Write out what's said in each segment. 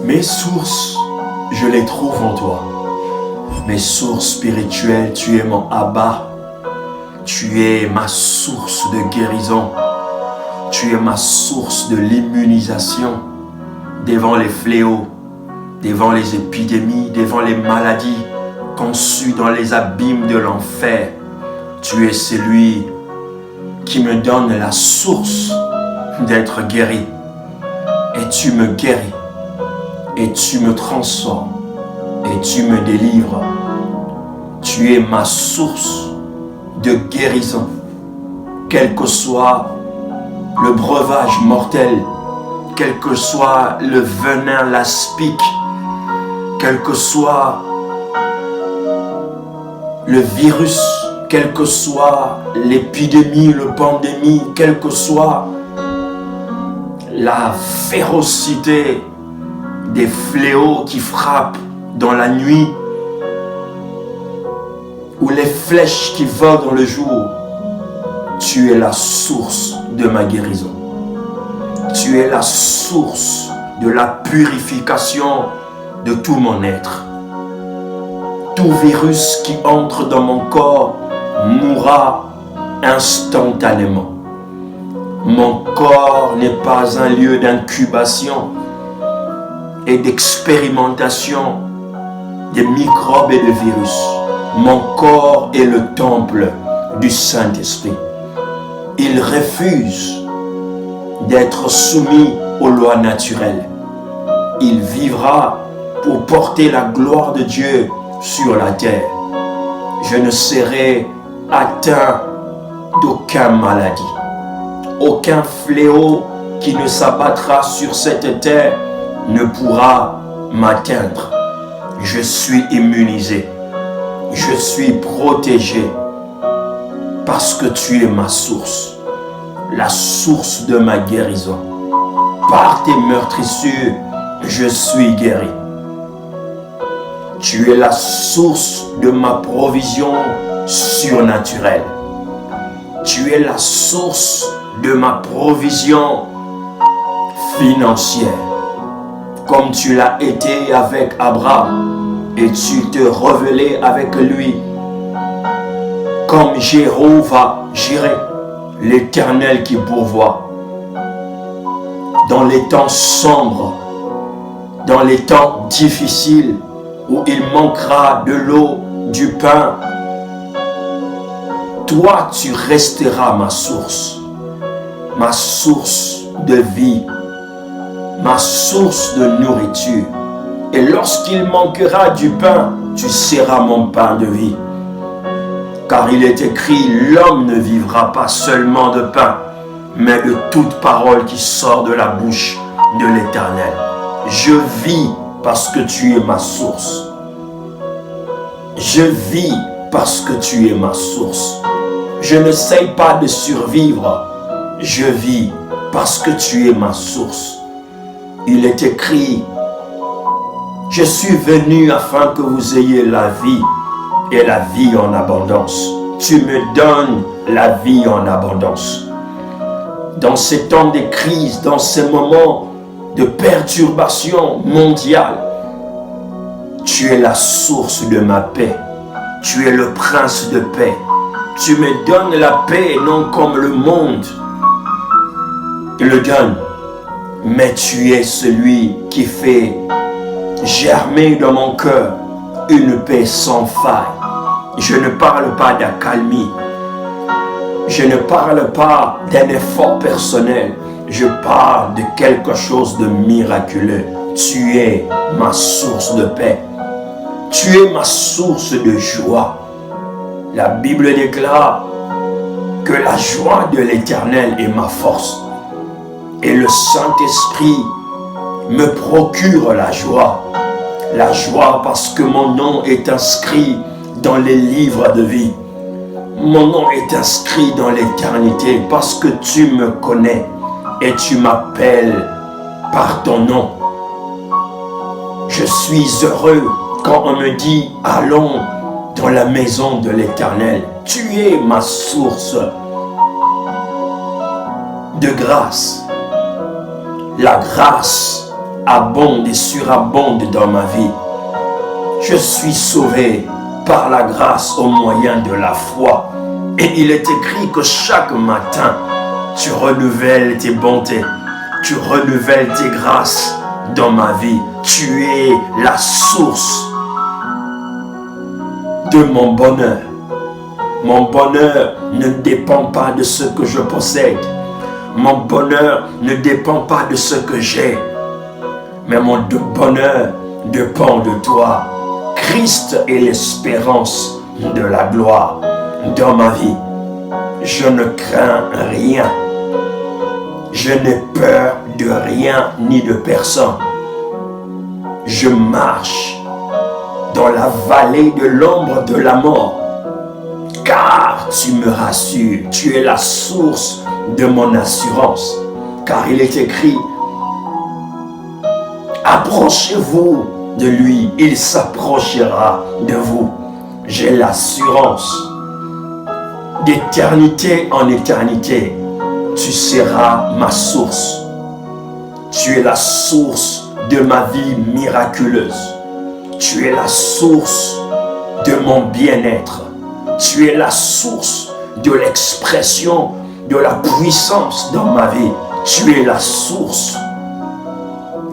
Mes sources, je les trouve en toi. Mes sources spirituelles, tu es mon Abba. Tu es ma source de guérison. Tu es ma source de l'immunisation devant les fléaux, devant les épidémies, devant les maladies conçues dans les abîmes de l'enfer. Tu es celui qui me donne la source d'être guéri. Et tu me guéris. Et tu me transformes. Et tu me délivres. Tu es ma source de guérison. Quel que soit le breuvage mortel, quel que soit le venin, l'aspic, quel que soit le virus, quelle que soit l'épidémie, la pandémie, quelle que soit la férocité des fléaux qui frappent dans la nuit, ou les flèches qui volent dans le jour, tu es la source de ma guérison. Tu es la source de la purification de tout mon être. Tout virus qui entre dans mon corps mourra instantanément. Mon corps n'est pas un lieu d'incubation et d'expérimentation des microbes et de virus. Mon corps est le temple du Saint-Esprit. Il refuse d'être soumis aux lois naturelles. Il vivra pour porter la gloire de Dieu sur la terre. Je ne serai atteint d'aucune maladie. Aucun fléau qui ne s'abattra sur cette terre ne pourra m'atteindre. Je suis immunisé. Je suis protégé parce que tu es ma source, la source de ma guérison. Par tes meurtrissures, je suis guéri. Tu es la source de ma provision surnaturelle. Tu es la source de ma provision financière. Comme tu l'as été avec Abraham et tu te révélais avec lui. Comme Jéhovah Jireh, l'Éternel qui pourvoit. Dans les temps sombres, dans les temps difficiles, où il manquera de l'eau, du pain, toi tu resteras ma source de vie, ma source de nourriture. Et lorsqu'il manquera du pain, tu seras mon pain de vie. Car il est écrit, l'homme ne vivra pas seulement de pain, mais de toute parole qui sort de la bouche de l'Éternel. Je vis parce que tu es ma source. Je vis parce que tu es ma source. Je n'essaye pas de survivre. Je vis parce que tu es ma source. Il est écrit, je suis venu afin que vous ayez la vie et la vie en abondance. Tu me donnes la vie en abondance. Dans ces temps de crise, dans ces moments de perturbation mondiale, tu es la source de ma paix. Tu es le prince de paix. Tu me donnes la paix non comme le monde le donne. Mais tu es celui qui fait germer dans mon cœur une paix sans faille. Je ne parle pas d'accalmie. Je ne parle pas d'un effort personnel. Je parle de quelque chose de miraculeux. Tu es ma source de paix. Tu es ma source de joie. La Bible déclare que la joie de l'Éternel est ma force. Et le Saint-Esprit me procure la joie. La joie parce que mon nom est inscrit dans les livres de vie. Mon nom est inscrit dans l'éternité parce que tu me connais et tu m'appelles par ton nom. Je suis heureux quand on me dit « Allons dans la maison de l'Éternel ». Tu es ma source de grâce. La grâce abonde et surabonde dans ma vie. Je suis sauvé par la grâce au moyen de la foi. Et il est écrit que chaque matin, tu renouvelles tes bontés, tu renouvelles tes grâces dans ma vie. Tu es la source de mon bonheur. Mon bonheur ne dépend pas de ce que je possède. Mon bonheur ne dépend pas de ce que j'ai. Mais mon bonheur dépend de toi. Christ est l'espérance de la gloire dans ma vie. Je ne crains rien. Je n'ai peur de rien ni de personne. Je marche dans la vallée de l'ombre de la mort. Car tu me rassures, tu es la source de mon assurance. Car il est écrit, approchez-vous de lui, il s'approchera de vous. J'ai l'assurance d'éternité en éternité. Tu seras ma source. Tu es la source de ma vie miraculeuse. Tu es la source de mon bien-être. Tu es la source de l'expression de la puissance dans ma vie. Tu es la source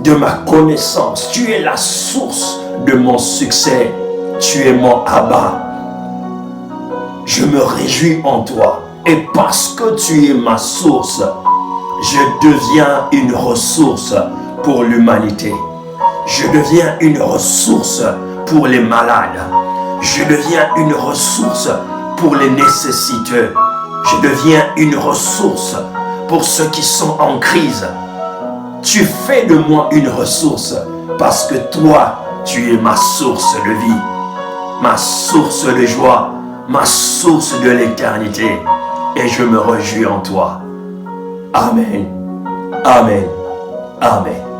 de ma connaissance. Tu es la source de mon succès. Tu es mon Abba. Je me réjouis en toi. Et parce que tu es ma source, je deviens une ressource pour l'humanité. Je deviens une ressource pour les malades. Je deviens une ressource pour les nécessiteux. Je deviens une ressource pour ceux qui sont en crise. Tu fais de moi une ressource parce que toi, tu es ma source de vie, ma source de joie, ma source de l'éternité. Et je me réjouis en toi. Amen. Amen. Amen.